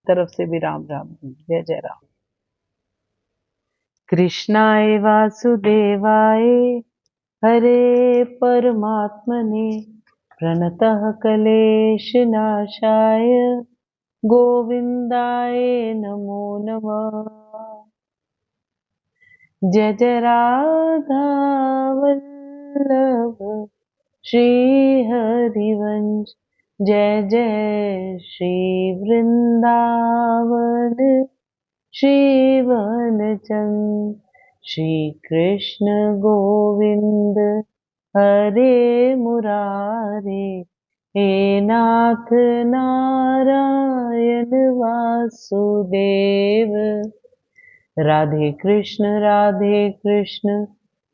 तरफ से भी राम राम। जय जय राम। कृष्णाय वासुदेवाय हरे परमात्मने प्रणतः क्लेशनाशाय गोविन्दाय नमो नमः। जय जय राधा वल्लभ श्री हरिवंश, जय जय श्री वृंदावन श्री वनचंद, श्री कृष्ण गोविंद हरे मुरारे, हे नाथ नारायण वासुदेव। राधे कृष्ण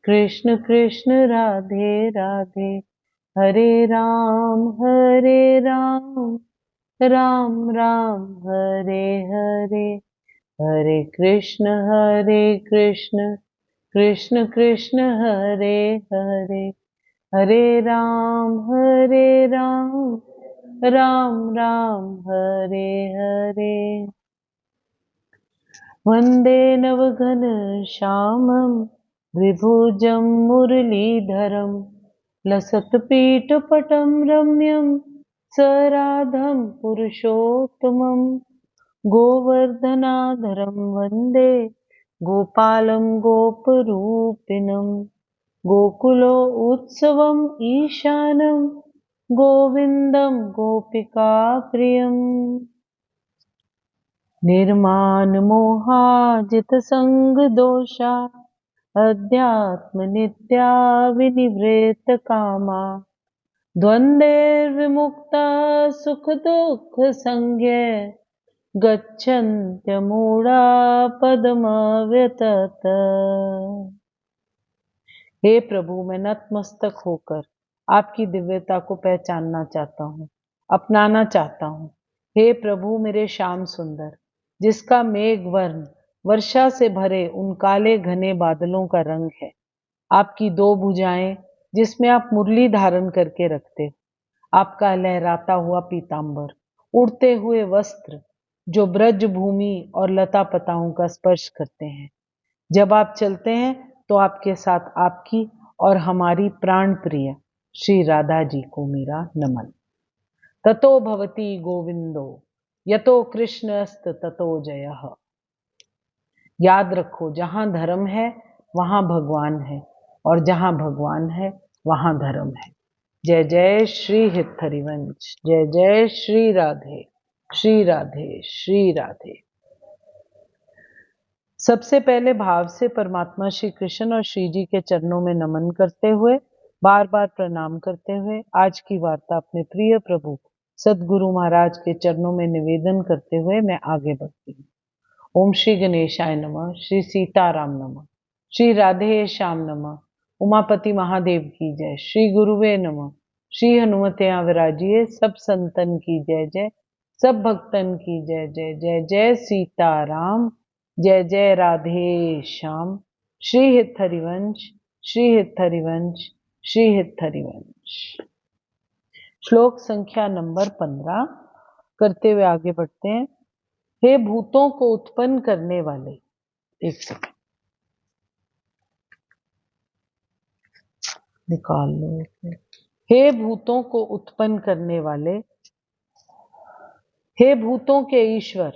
कृष्ण कृष्ण राधे राधे, हरे राम राम राम हरे हरे, हरे कृष्ण कृष्ण कृष्ण हरे हरे, हरे राम राम राम हरे हरे। वन्दे नवघनश्यामं द्विभुजं मुरलीधरं लसत्पीठपटं रम्यं सराधं पुरुषोत्तमं, गोवर्धनाधरं वन्दे गोपालं गोपरूपिणं, गोकुलो उत्सवम् ईशानं गोविन्दं गोपिकाप्रियम्। निर्मानमोहाजितसङ्गदोषा अध्यात्मनित्या विनिवृत्तकामा, द्वन्द्वैर्विमुक्ता सुखदुःखसंज्ञे गच्छन्त्यमूढा पदमव्यतत। हे प्रभु, मैं नतमस्तक होकर आपकी दिव्यता को पहचानना चाहता हूँ, अपनाना चाहता हूँ। हे प्रभु मेरे श्याम सुंदर, जिसका मेघ वर्ण वर्षा से भरे उन काले घने बादलों का रंग है, आपकी दो भुजाएं जिसमें आप मुरली धारण करके रखते हो, आपका लहराता हुआ पीतांबर, उड़ते हुए वस्त्र जो ब्रज भूमि और लता पताओं का स्पर्श करते हैं। जब आप चलते हैं तो आपके साथ आपकी और हमारी प्राण प्रिय श्री राधा जी को मेरा नमन। ततो भवति गोविंदो यतो कृष्णस्त ततो जयः। याद रखो, जहां धर्म है वहां भगवान है, और जहां भगवान है वहां धर्म है। जय जय श्री हित हरिवंश, जय जय श्री राधे श्री राधे श्री राधे। सबसे पहले भाव से परमात्मा श्री कृष्ण और श्री जी के चरणों में नमन करते हुए, बार बार प्रणाम करते हुए, आज की वार्ता अपने प्रिय प्रभु सदगुरु महाराज के चरणों में निवेदन करते हुए मैं आगे बढ़ती हूँ। ओम श्री गणेशाय नमः, श्री सीताराम नमः, श्री राधे श्याम नमः, उमापति महादेव की जय, श्री गुरुवे नमः, श्री हनुमते विराजिए, सब संतन की जय जय, सब भक्तन की जय जय, जय जय सीताराम, जय जय राधे श्याम। श्री हित हरिवंश, श्री हित हरिवंश, श्री हित हरिवंश। श्लोक संख्या नंबर 15 करते हुए आगे बढ़ते हैं। हे भूतों को उत्पन्न करने वाले, एक सेकंड निकाल लो। हे भूतों को उत्पन्न करने वाले, हे भूतों के ईश्वर,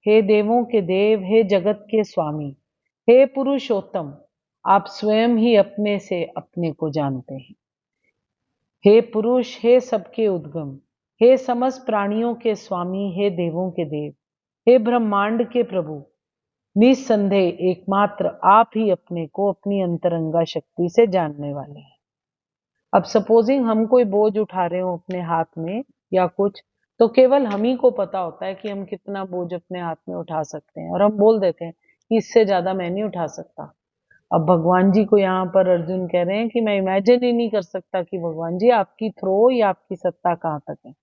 हे देवों के देव, हे जगत के स्वामी, हे पुरुषोत्तम, आप स्वयं ही अपने से अपने को जानते हैं। हे पुरुष, हे सबके उद्गम, हे समस्त प्राणियों के स्वामी, हे देवों के देव, हे ब्रह्मांड के प्रभु, निस्संदेह एकमात्र आप ही अपने को अपनी अंतरंगा शक्ति से जानने वाले हैं। अब सपोजिंग हम कोई बोझ उठा रहे हो अपने हाथ में या कुछ, तो केवल हम ही को पता होता है कि हम कितना बोझ अपने हाथ में उठा सकते हैं, और हम बोल देते हैं कि इससे ज्यादा मैं नहीं उठा सकता। अब भगवान जी को यहाँ पर अर्जुन कह रहे हैं कि मैं इमेजिन ही नहीं कर सकता कि भगवान जी आपकी थ्रो या आपकी सत्ता कहाँ तक है।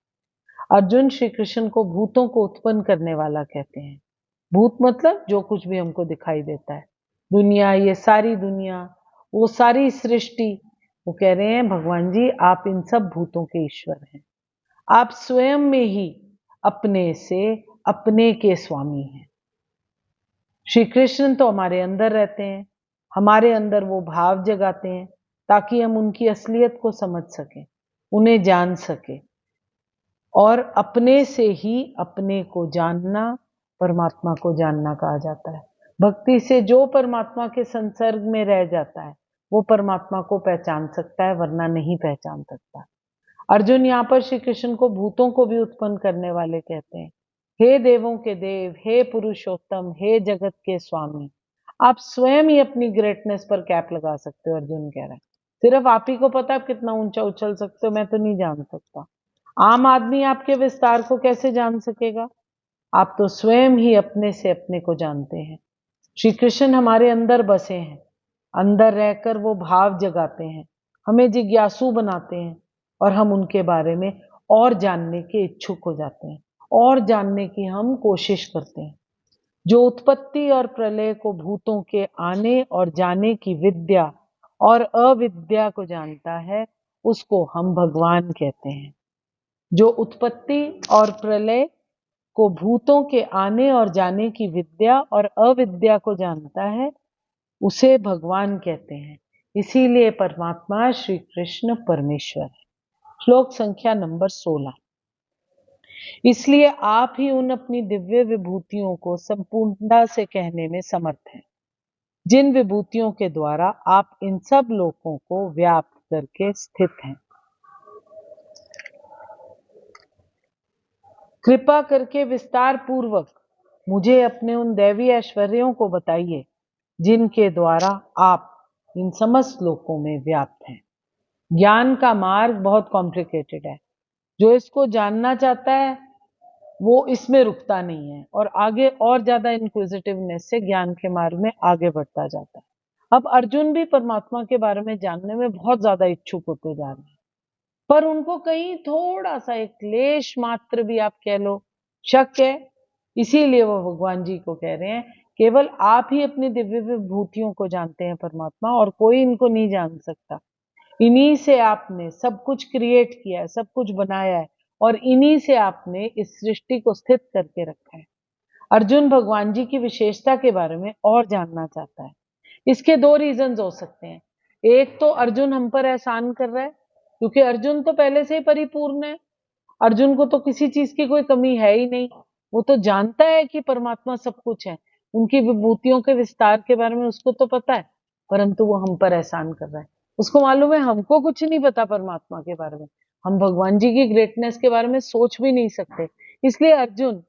अर्जुन श्री कृष्ण को भूतों को उत्पन्न करने वाला कहते हैं। भूत मतलब जो कुछ भी हमको दिखाई देता है, दुनिया, ये सारी दुनिया, वो सारी सृष्टि, वो कह रहे हैं भगवान जी आप इन सब भूतों के ईश्वर हैं। आप स्वयं में ही अपने से अपने के स्वामी हैं। श्री कृष्ण तो हमारे अंदर रहते हैं, हमारे अंदर वो भाव जगाते हैं ताकि हम उनकी असलियत को समझ सकें, उन्हें जान सकें। और अपने से ही अपने को जानना परमात्मा को जानना कहा जाता है। भक्ति से जो परमात्मा के संसर्ग में रह जाता है वो परमात्मा को पहचान सकता है, वरना नहीं पहचान सकता। अर्जुन यहाँ पर श्री कृष्ण को भूतों को भी उत्पन्न करने वाले कहते हैं। हे देवों के देव, हे पुरुषोत्तम, हे जगत के स्वामी। आप स्वयं ही अपनी ग्रेटनेस पर कैप लगा सकते हो, अर्जुन कह रहा है। सिर्फ आप ही को पता आप कितना ऊंचा उछल सकते हो, मैं तो नहीं जान सकता। आम आदमी आपके विस्तार को कैसे जान सकेगा? आप तो स्वयं ही अपने से अपने को जानते हैं। श्री कृष्ण हमारे अंदर बसे हैं, अंदर रहकर वो भाव जगाते हैं, हमें जिज्ञासु बनाते हैं और हम उनके बारे में और जानने के इच्छुक हो जाते हैं और जानने की हम कोशिश करते हैं। जो उत्पत्ति और प्रलय को, भूतों के आने और जाने की विद्या और अविद्या को जानता है, उसको हम भगवान कहते हैं। जो उत्पत्ति और प्रलय को, भूतों के आने और जाने की विद्या और अविद्या को जानता है, उसे भगवान कहते हैं। इसीलिए परमात्मा श्री कृष्ण परमेश्वर है। श्लोक संख्या नंबर 16। इसलिए आप ही उन अपनी दिव्य विभूतियों को संपूर्णता से कहने में समर्थ हैं, जिन विभूतियों के द्वारा आप इन सब लोकों को व्याप्त करके स्थित हैं। कृपा करके विस्तार पूर्वक मुझे अपने उन दैवी ऐश्वर्यों को बताइए, जिनके द्वारा आप इन समस्त लोकों में व्याप्त हैं। ज्ञान का मार्ग बहुत कॉम्प्लिकेटेड है। जो इसको जानना चाहता है वो इसमें रुकता नहीं है और आगे और ज्यादा इंक्विजिटिवनेस से ज्ञान के मार्ग में आगे बढ़ता जाता है। अब अर्जुन भी परमात्मा के बारे में जानने में बहुत ज्यादा इच्छुक होते जा रहे हैं, पर उनको कहीं थोड़ा सा एक क्लेश मात्र भी आप कह लो शक है। इसीलिए वो भगवान जी को कह रहे हैं, केवल आप ही अपनी दिव्य विभूतियों को जानते हैं परमात्मा, और कोई इनको नहीं जान सकता। इन्हीं से आपने सब कुछ क्रिएट किया है, सब कुछ बनाया है, और इन्हीं से आपने इस सृष्टि को स्थित करके रखा है। अर्जुन भगवान जी की विशेषता के बारे में और जानना चाहता है। इसके दो रीजंस हो सकते हैं। एक तो अर्जुन हम पर एहसान कर रहा है, क्योंकि अर्जुन तो पहले से ही परिपूर्ण है। अर्जुन को तो किसी चीज की कोई कमी है ही नहीं। वो तो जानता है कि परमात्मा सब कुछ है, उनकी विभूतियों के विस्तार के बारे में उसको तो पता है, परंतु वो हम पर एहसान कर रहा है। उसको मालूम है हमको कुछ नहीं पता परमात्मा के बारे में, हम भगवान जी की ग्रेटनेस के बारे में सोच भी नहीं सकते। इसलिए अर्जुन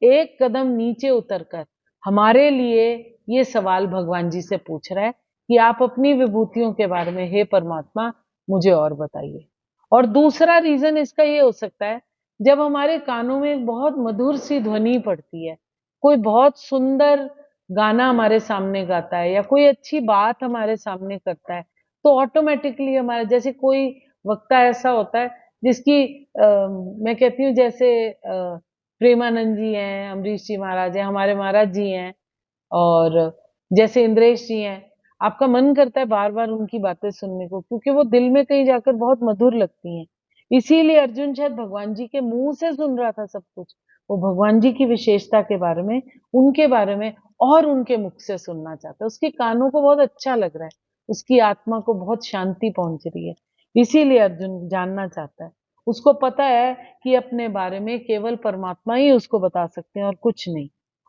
एक कदम नीचे उतरकर हमारे लिए ये सवाल भगवान जी से पूछ रहा है कि आप अपनी विभूतियों के बारे में, हे परमात्मा, मुझे और बताइए। और दूसरा रीजन इसका ये हो सकता है, जब हमारे कानों में एक बहुत मधुर सी ध्वनि पड़ती है, कोई बहुत सुंदर गाना हमारे सामने गाता है या कोई अच्छी बात हमारे सामने करता है, तो ऑटोमेटिकली हमारे, जैसे कोई वक्ता ऐसा होता है जिसकी मैं कहती हूँ जैसे प्रेमानंद जी हैं, अमरीश जी महाराज हैं, हमारे महाराज जी हैं, और जैसे इंद्रेश जी हैं, आपका मन करता है बार बार उनकी बातें सुनने को, क्योंकि वो दिल में कहीं जाकर बहुत मधुर लगती हैं। इसीलिए अर्जुन शायद भगवान जी के मुंह से सुन रहा था सब कुछ। वो भगवान जी की विशेषता के बारे में, उनके बारे में और उनके मुख से सुनना चाहता है। उसके कानों को बहुत अच्छा लग रहा है, उसकी आत्मा को बहुत शांति पहुंच रही है, इसीलिए अर्जुन जानना चाहता है। उसको पता है कि अपने बारे में केवल परमात्मा ही उसको बता सकते हैं और कुछ नहीं।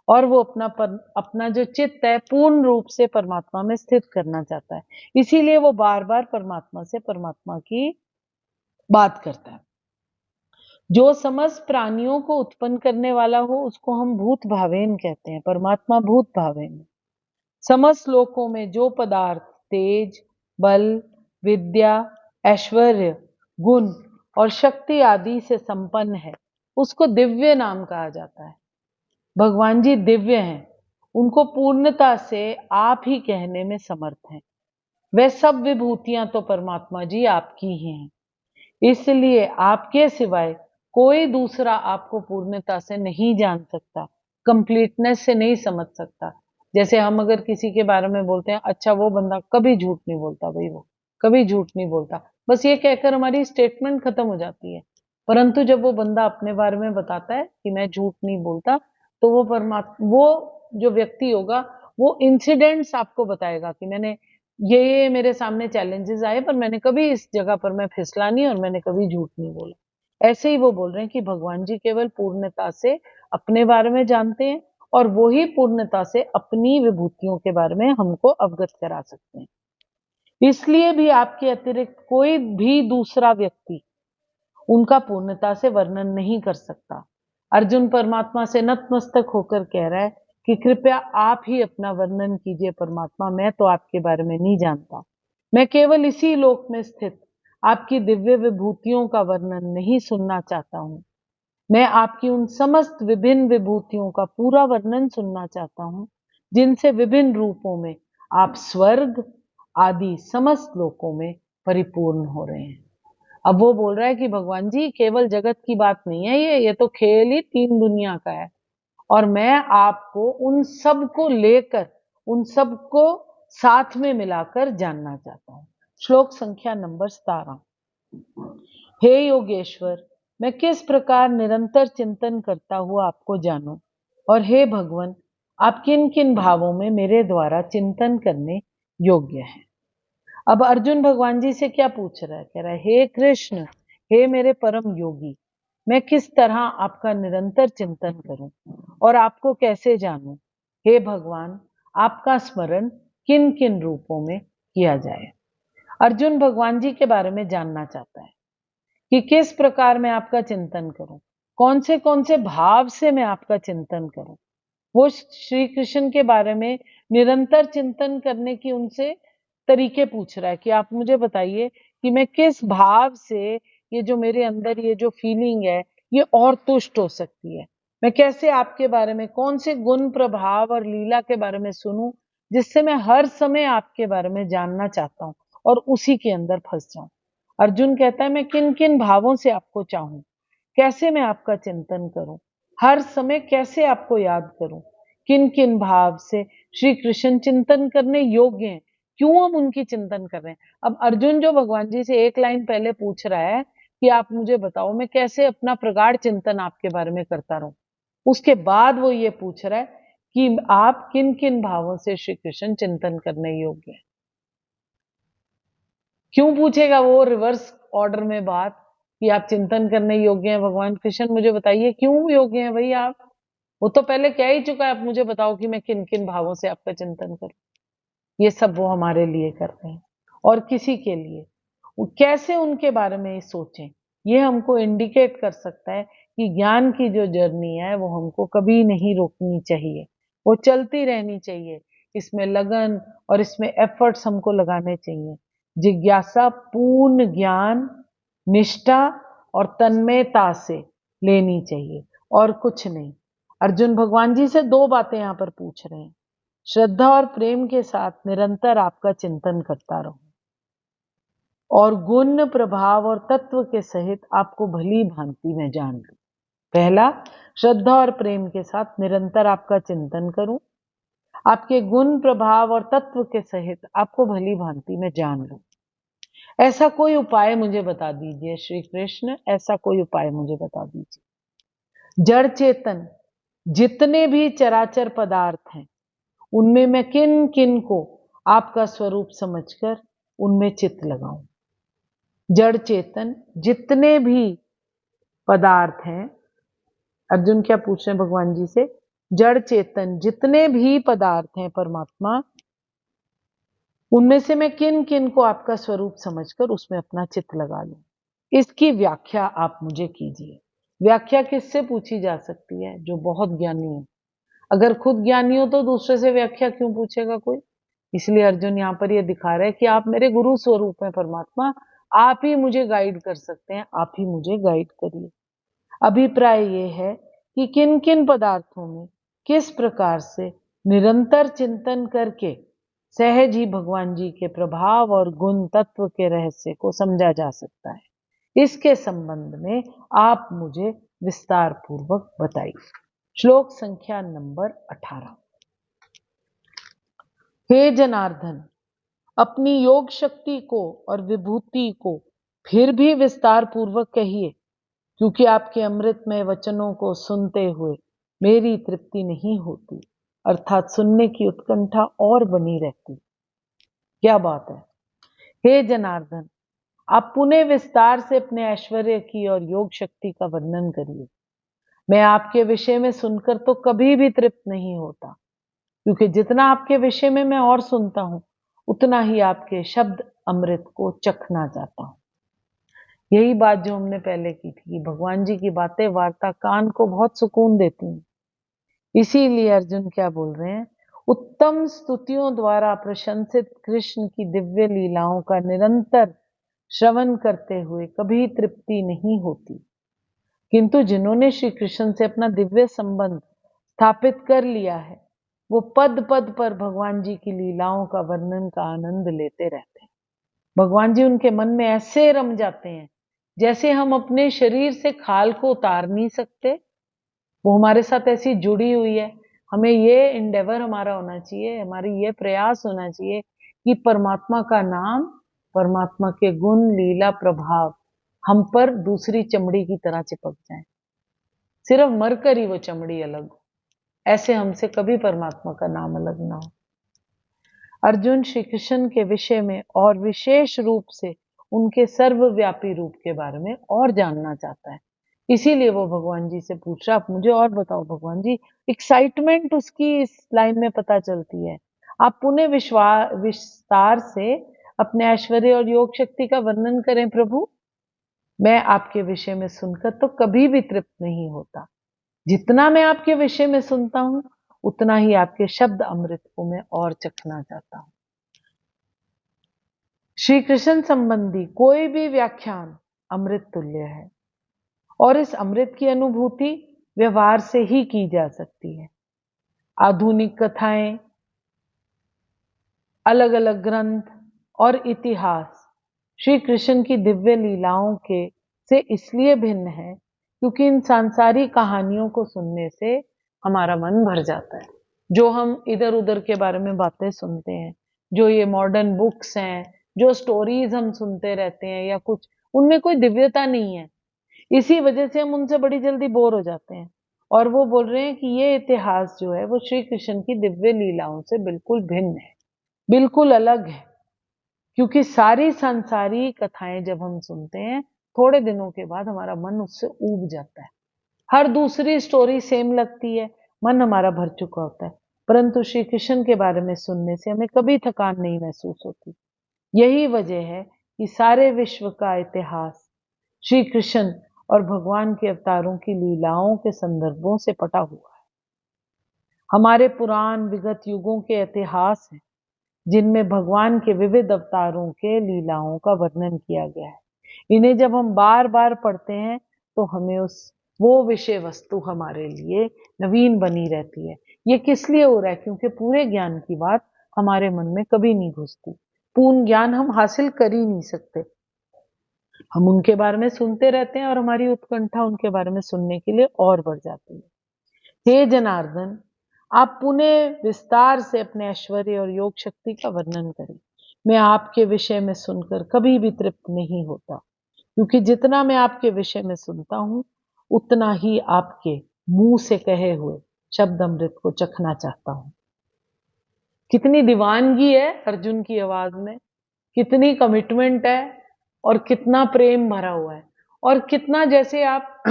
और वो अपना जो चित्त है पूर्ण रूप से परमात्मा में स्थित करना चाहता है। इसीलिए वो बार बार परमात्मा से परमात्मा की बात करता है। जो समस्त प्राणियों को उत्पन्न करने वाला हो उसको हम भूत भावेन कहते हैं, परमात्मा भूत भावेन। समस्त लोकों में जो पदार्थ तेज, बल, विद्या, ऐश्वर्य, गुण और शक्ति आदि से संपन्न है, उसको दिव्य नाम कहा जाता है। भगवान जी दिव्य हैं, उनको पूर्णता से आप ही कहने में समर्थ हैं। वह सब विभूतियां तो परमात्मा जी आपकी ही हैं, इसलिए आपके सिवाय कोई दूसरा आपको पूर्णता से नहीं जान सकता, कंप्लीटनेस से नहीं समझ सकता। जैसे हम अगर किसी के बारे में बोलते हैं, अच्छा वो बंदा कभी झूठ नहीं बोलता, भाई वो कभी झूठ नहीं बोलता, बस ये कहकर हमारी स्टेटमेंट खत्म हो जाती है। परंतु जब वो बंदा अपने बारे में बताता है कि मैं झूठ नहीं बोलता, तो वो परमात्मा, वो जो व्यक्ति होगा, वो इंसिडेंट्स आपको बताएगा कि मैंने ये मेरे सामने चैलेंजेस आए, पर मैंने कभी इस जगह पर मैं फिसला नहीं और मैंने कभी झूठ नहीं बोला। ऐसे ही वो बोल रहे हैं कि भगवान जी केवल पूर्णता से अपने बारे में जानते हैं और वो ही पूर्णता से अपनी विभूतियों के बारे में हमको अवगत करा सकते हैं। इसलिए भी आपके अतिरिक्त कोई भी दूसरा व्यक्ति उनका पूर्णता से वर्णन नहीं कर सकता। अर्जुन परमात्मा से नतमस्तक होकर कह रहा है कि कृपया आप ही अपना वर्णन कीजिए परमात्मा, मैं तो आपके बारे में नहीं जानता। मैं केवल इसी लोक में स्थित आपकी दिव्य विभूतियों का वर्णन नहीं सुनना चाहता हूँ। मैं आपकी उन समस्त विभिन्न विभूतियों का पूरा वर्णन सुनना चाहता हूँ, जिनसे विभिन्न रूपों में आप स्वर्ग आदि समस्त लोकों में परिपूर्ण हो रहे हैं। अब वो बोल रहा है कि भगवान जी केवल जगत की बात नहीं है, ये तो खेल ही तीन दुनिया का है, और मैं आपको उन सब को लेकर, उन सब को साथ में मिलाकर जानना चाहता हूँ। श्लोक संख्या नंबर 17। हे योगेश्वर, मैं किस प्रकार निरंतर चिंतन करता हुआ आपको जानूं, और हे भगवान, आप किन किन भावों में मेरे द्वारा चिंतन करने योग्य हैं। अब अर्जुन भगवान जी से क्या पूछ रहा है? कह रहा है, हे कृष्ण, हे मेरे परम योगी, मैं किस तरह आपका निरंतर चिंतन करूं और आपको कैसे जानूं। हे भगवान, आपका स्मरण किन किन रूपों में किया जाए। अर्जुन भगवान जी के बारे में जानना चाहता है कि किस प्रकार मैं आपका चिंतन करूं, कौन से भाव से मैं आपका चिंतन करूं। वो श्री कृष्ण के बारे में निरंतर चिंतन करने की उनसे तरीके पूछ रहा है कि आप मुझे बताइए कि मैं किस भाव से, ये जो मेरे अंदर ये जो फीलिंग है, ये और तुष्ट हो सकती है। मैं कैसे आपके बारे में, कौन से गुण प्रभाव और लीला के बारे में सुनूं, जिससे मैं हर समय आपके बारे में जानना चाहता हूं और उसी के अंदर फंस जाऊं। अर्जुन कहता है, मैं किन किन भावों से आपको चाहूं, कैसे मैं आपका चिंतन करूं, हर समय कैसे आपको याद करूं, किन किन भाव से श्री कृष्ण चिंतन करने योग्य हैं, क्यों हम उनकी चिंतन कर रहे हैं। अब अर्जुन जो भगवान जी से एक लाइन पहले पूछ रहा है कि आप मुझे बताओ मैं कैसे अपना प्रगाढ़ चिंतन आपके बारे में करता रहूं, उसके बाद वो ये पूछ रहा है कि आप किन किन भावों से श्री कृष्ण चिंतन करने योग्य हैं। क्यों पूछेगा वो रिवर्स ऑर्डर में बात कि आप चिंतन करने योग्य हैं भगवान कृष्ण, मुझे बताइए क्यों योग्य हैं भाई आप। वो तो पहले कह ही चुका है, आप मुझे बताओ कि मैं किन किन भावों से आपका चिंतन करूं। ये सब वो हमारे लिए कर रहे हैं और किसी के लिए वो कैसे उनके बारे में सोचें, ये हमको इंडिकेट कर सकता है कि ज्ञान की जो जर्नी है वो हमको कभी नहीं रोकनी चाहिए, वो चलती रहनी चाहिए। इसमें लगन और इसमें एफर्ट्स हमको लगाने चाहिए। जिज्ञासा पूर्ण ज्ञान, निष्ठा और तन्मयता से लेनी चाहिए और कुछ नहीं। अर्जुन भगवान जी से दो बातें यहां पर पूछ रहे हैं। श्रद्धा और प्रेम के साथ निरंतर आपका चिंतन करता रहूं और गुण प्रभाव और तत्व के सहित आपको भली भांति में जान लूं। पहला, श्रद्धा और प्रेम के साथ निरंतर आपका चिंतन करूं, आपके गुण प्रभाव और तत्व के सहित आपको भली भांति में जान लूं। ऐसा कोई उपाय मुझे बता दीजिए श्री कृष्ण, ऐसा कोई उपाय मुझे बता दीजिए। जड़ चेतन जितने भी चराचर पदार्थ हैं, उनमें मैं किन किन को आपका स्वरूप समझकर उनमें चित्त लगाऊं। जड़ चेतन जितने भी पदार्थ हैं, अर्जुन क्या पूछ रहे हैं भगवान जी से, जड़ चेतन जितने भी पदार्थ हैं परमात्मा, उनमें से मैं किन किन को आपका स्वरूप समझकर उसमें अपना चित्त लगा लूं। इसकी व्याख्या आप मुझे कीजिए। व्याख्या किससे पूछी जा सकती है? जो बहुत ज्ञानी हो। अगर खुद ज्ञानी हो तो दूसरे से व्याख्या क्यों पूछेगा कोई। इसलिए अर्जुन यहाँ पर ये दिखा रहे हैं कि आप मेरे गुरु स्वरूप हैं परमात्मा, आप ही मुझे गाइड कर सकते हैं, आप ही मुझे गाइड करिए। अभिप्राय ये है कि किन किन पदार्थों में किस प्रकार से निरंतर चिंतन करके सहज ही भगवान जी के प्रभाव और गुण तत्व के रहस्य को समझा जा सकता है। इसके संबंध में आप मुझे विस्तार पूर्वक बताइए। श्लोक संख्या नंबर 18। हे जनार्दन, अपनी योग शक्ति को और विभूति को फिर भी विस्तार पूर्वक कहिए। क्योंकि आपके अमृतमय वचनों को सुनते हुए मेरी तृप्ति नहीं होती, अर्थात सुनने की उत्कंठा और बनी रहती। क्या बात है। हे जनार्दन, आप पुनः विस्तार से अपने ऐश्वर्य की और योग शक्ति का वर्णन करिए। मैं आपके विषय में सुनकर तो कभी भी तृप्त नहीं होता, क्योंकि जितना आपके विषय में मैं और सुनता हूं, उतना ही आपके शब्द अमृत को चखना चाहता हूं। यही बात जो हमने पहले की थी कि भगवान जी की बातें वार्ता कान को बहुत सुकून देती हैं। इसीलिए अर्जुन क्या बोल रहे हैं, उत्तम स्तुतियों द्वारा प्रशंसित कृष्ण की दिव्य लीलाओं का निरंतर श्रवण करते हुए कभी तृप्ति नहीं होती, किंतु जिन्होंने श्री कृष्ण से अपना दिव्य संबंध स्थापित कर लिया है, वो पद पद पर भगवान जी की लीलाओं का वर्णन का आनंद लेते रहते हैं। भगवान जी उनके मन में ऐसे रम जाते हैं जैसे हम अपने शरीर से खाल को उतार नहीं सकते, वो हमारे साथ ऐसी जुड़ी हुई है। हमें ये इंडेवर हमारा होना चाहिए, हमारी ये प्रयास होना चाहिए कि परमात्मा का नाम, परमात्मा के गुण, लीला, प्रभाव हम पर दूसरी चमड़ी की तरह चिपक जाए, सिर्फ मरकर ही वो चमड़ी अलग हो, ऐसे हमसे कभी परमात्मा का नाम अलग ना हो। अर्जुन श्री कृष्ण के विषय में और विशेष रूप से उनके सर्वव्यापी रूप के बारे में और जानना चाहता है। इसीलिए वो भगवान जी से पूछ रहा, आप मुझे और बताओ भगवान जी। एक्साइटमेंट उसकी इस लाइन में पता चलती है। आप पुनः विस्तार से अपने ऐश्वर्य और योग शक्ति का वर्णन करें प्रभु। मैं आपके विषय में सुनकर तो कभी भी तृप्त नहीं होता। जितना मैं आपके विषय में सुनता हूं, उतना ही आपके शब्द अमृत को मैं और चखना चाहता हूं। श्री कृष्ण संबंधी कोई भी व्याख्यान अमृत तुल्य है, और इस अमृत की अनुभूति व्यवहार से ही की जा सकती है। आधुनिक कथाएं, अलग अलग ग्रंथ और इतिहास श्री कृष्ण की दिव्य लीलाओं के से इसलिए भिन्न है क्योंकि इन सांसारिक कहानियों को सुनने से हमारा मन भर जाता है। जो हम इधर उधर के बारे में बातें सुनते हैं, जो ये मॉडर्न बुक्स हैं, जो स्टोरीज हम सुनते रहते हैं या कुछ, उनमें कोई दिव्यता नहीं है। इसी वजह से हम उनसे बड़ी जल्दी बोर हो जाते हैं। और वो बोल रहे हैं कि ये इतिहास जो है वो श्री कृष्ण की दिव्य लीलाओं से बिल्कुल भिन्न है, बिल्कुल अलग है। क्योंकि सारी सांसारिक कथाएं जब हम सुनते हैं, थोड़े दिनों के बाद हमारा मन उससे ऊब जाता है। हर दूसरी स्टोरी सेम लगती है, मन हमारा भर चुका होता है। परंतु श्री कृष्ण के बारे में सुनने से हमें कभी थकान नहीं महसूस होती। यही वजह है कि सारे विश्व का इतिहास श्री कृष्ण और भगवान के अवतारों की लीलाओं के संदर्भों से पटा हुआ है। हमारे पुराण विगत युगों के इतिहास हैं जिनमें भगवान के विविध अवतारों के लीलाओं का वर्णन किया गया है। इन्हें जब हम बार बार पढ़ते हैं तो हमें वो विषय वस्तु हमारे लिए नवीन बनी रहती है। ये किस लिए हो रहा है? क्योंकि पूरे ज्ञान की बात हमारे मन में कभी नहीं घुसती। पूर्ण ज्ञान हम हासिल कर ही नहीं सकते। हम उनके बारे में सुनते रहते हैं और हमारी उत्कंठा उनके बारे में सुनने के लिए और बढ़ जाती है। हे जनार्दन, आप पुनः विस्तार से अपने ऐश्वर्य और योग शक्ति का वर्णन करें। मैं आपके विषय में सुनकर कभी भी तृप्त नहीं होता, क्योंकि जितना मैं आपके विषय में सुनता हूं, उतना ही आपके मुंह से कहे हुए शब्द अमृत को चखना चाहता हूं। कितनी दीवानगी है अर्जुन की आवाज में, कितनी कमिटमेंट है और कितना प्रेम भरा हुआ है। और कितना, जैसे आप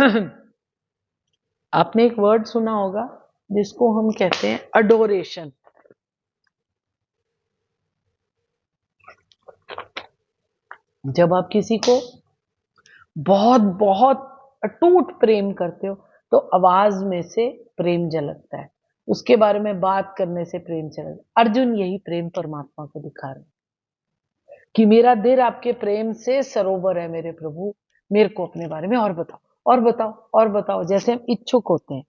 आपने एक वर्ड सुना होगा जिसको हम कहते हैं अडोरेशन। जब आप किसी को बहुत बहुत अटूट प्रेम करते हो तो आवाज में से प्रेम झलकता है, उसके बारे में बात करने से प्रेम झलकता है। अर्जुन यही प्रेम परमात्मा को दिखा रहे हैं कि मेरा दिल आपके प्रेम से सरोवर है मेरे प्रभु, मेरे को अपने बारे में और बताओ और बताओ और बताओ। जैसे हम इच्छुक होते हैं,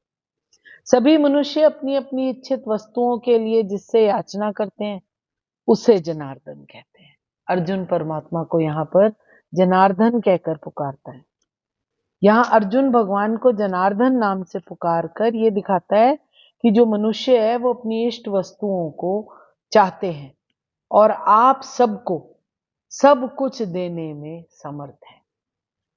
सभी मनुष्य अपनी अपनी इच्छित वस्तुओं के लिए जिससे याचना करते हैं उसे जनार्दन कहते हैं। अर्जुन परमात्मा को यहाँ पर जनार्दन कहकर पुकारता है। यहाँ अर्जुन भगवान को जनार्दन नाम से पुकार कर ये दिखाता है कि जो मनुष्य है वो अपनी इष्ट वस्तुओं को चाहते हैं और आप सबको सब कुछ देने में समर्थ है।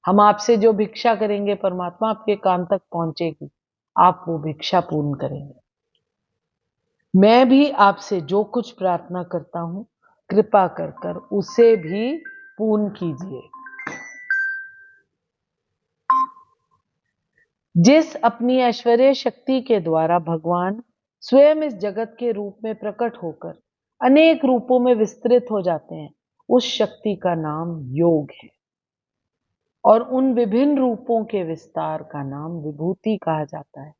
हम आपसे जो भिक्षा करेंगे परमात्मा आपके कान तक पहुंचेगी, आप वो भिक्षा पूर्ण करेंगे। मैं भी आपसे जो कुछ प्रार्थना करता हूं, कृपा कर कर उसे भी पूर्ण कीजिए। जिस अपनी ऐश्वर्य शक्ति के द्वारा भगवान स्वयं इस जगत के रूप में प्रकट होकर अनेक रूपों में विस्तृत हो जाते हैं, उस शक्ति का नाम योग है और उन विभिन्न रूपों के विस्तार का नाम विभूति कहा जाता है।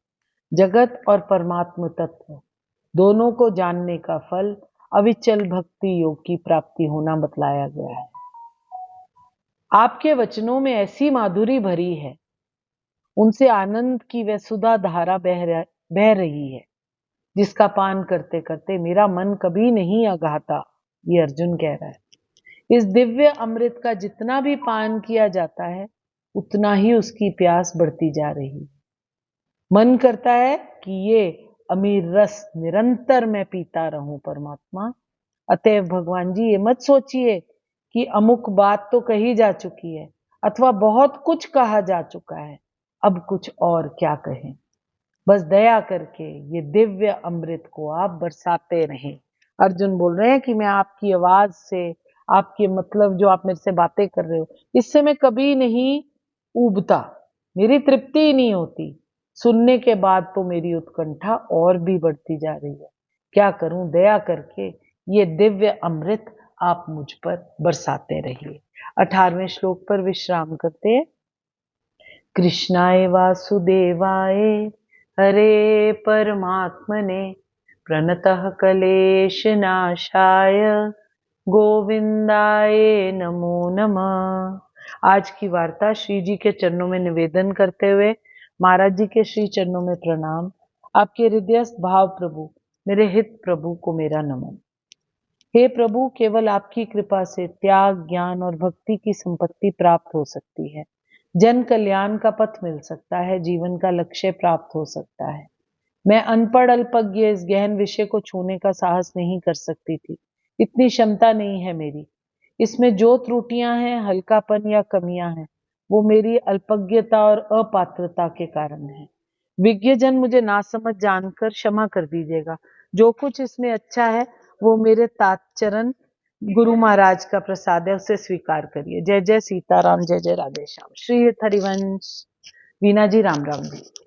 जगत और परमात्म तत्व दोनों को जानने का फल अविचल भक्ति योग की प्राप्ति होना बतलाया गया है। आपके वचनों में ऐसी माधुरी भरी है, उनसे आनंद की वह सुधा धारा बह रही है, जिसका पान करते करते मेरा मन कभी नहीं अघाता। ये अर्जुन कह रहा है। इस दिव्य अमृत का जितना भी पान किया जाता है, उतना ही उसकी प्यास बढ़ती जा रही है। मन करता है कि ये अमीर रस निरंतर मैं पीता रहूं परमात्मा। अतएव भगवान जी ये मत सोचिए कि अमुक बात तो कही जा चुकी है अथवा बहुत कुछ कहा जा चुका है, अब कुछ और क्या कहें। बस दया करके ये दिव्य अमृत को आप बरसाते रहें। अर्जुन बोल रहे हैं कि मैं आपकी आवाज से, आपके मतलब जो आप मेरे से बातें कर रहे हो, इससे मैं कभी नहीं ऊबता, मेरी तृप्ति ही नहीं होती। सुनने के बाद तो मेरी उत्कंठा और भी बढ़ती जा रही है। क्या करूं, दया करके ये दिव्य अमृत आप मुझ पर बरसाते रहिए। 18वें श्लोक पर विश्राम करते हैं। कृष्णाय वासुदेवाय हरे परमात्मने प्रणतः क्लेशनाशाय गोविंदाय नमो नमः। आज की वार्ता श्री जी के चरणों में निवेदन करते हुए महाराज जी के श्री चरणों में प्रणाम। आपके हृदयस्थ भाव प्रभु, मेरे हित प्रभु को मेरा नमन। हे प्रभु, केवल आपकी कृपा से त्याग, ज्ञान और भक्ति की संपत्ति प्राप्त हो सकती है। जन कल्याण का पथ मिल सकता है, जीवन का लक्ष्य प्राप्त हो सकता है। मैं अनपढ़ अल्पज्ञ इस गहन विषय को छूने का साहस नहीं कर सकती थी, इतनी क्षमता नहीं है मेरी। इसमें जो त्रुटियां हैं, हल्कापन या कमियां हैं, वो मेरी अल्पज्ञता और अपात्रता के कारण है। विज्ञजन मुझे नासमझ जानकर क्षमा कर दीजिएगा। जो कुछ इसमें अच्छा है वो मेरे तात्चरण गुरु महाराज का प्रसाद है, उसे स्वीकार करिए। जय जय सीताराम, जय जय राधे श्याम। श्री हरिवंश। वीना जी, राम राम जी।